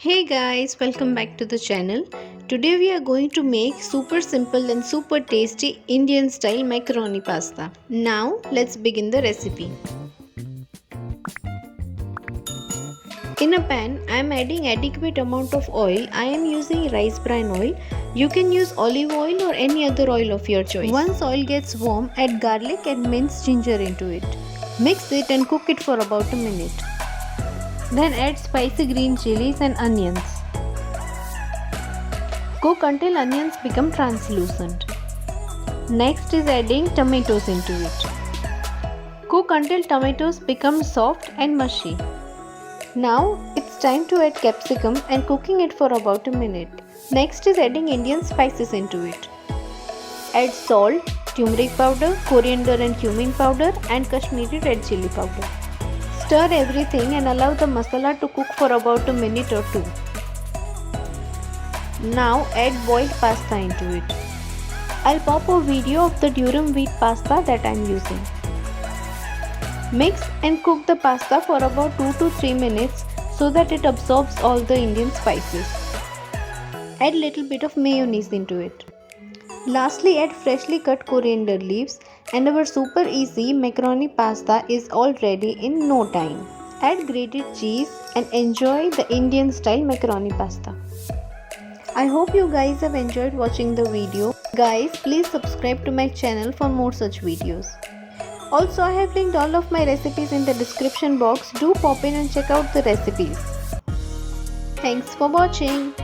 Hey guys, welcome back to the channel. Today we are going to make super simple and super tasty Indian style macaroni pasta. Now let's begin the recipe. In a pan, I am adding adequate amount of oil. I am using rice bran oil. You can use olive oil or any other oil of your choice. Once oil gets warm, add garlic and minced ginger into it. Mix it and cook it for about a minute. Then add spicy green chilies and onions. Cook until onions become translucent. Next is adding tomatoes into it. Cook until tomatoes become soft and mushy. Now it's time to add capsicum and cooking it for about a minute. Next is adding Indian spices into it. Add salt, turmeric powder, coriander and cumin powder and Kashmiri red chili powder. Stir everything and allow the masala to cook for about a minute or two. Now add boiled pasta into it. I'll pop a video of the durum wheat pasta that I'm using. Mix and cook the pasta for about 2 to 3 minutes so that it absorbs all the Indian spices. Add little bit of mayonnaise into it. Lastly, add freshly cut coriander leaves and our super easy macaroni pasta is all ready in no time. Add grated cheese and enjoy the Indian style macaroni pasta. I hope you guys have enjoyed watching the video. Guys, please subscribe to my channel for more such videos. Also, I have linked all of my recipes in the description box. Do pop in and check out the recipes. Thanks for watching.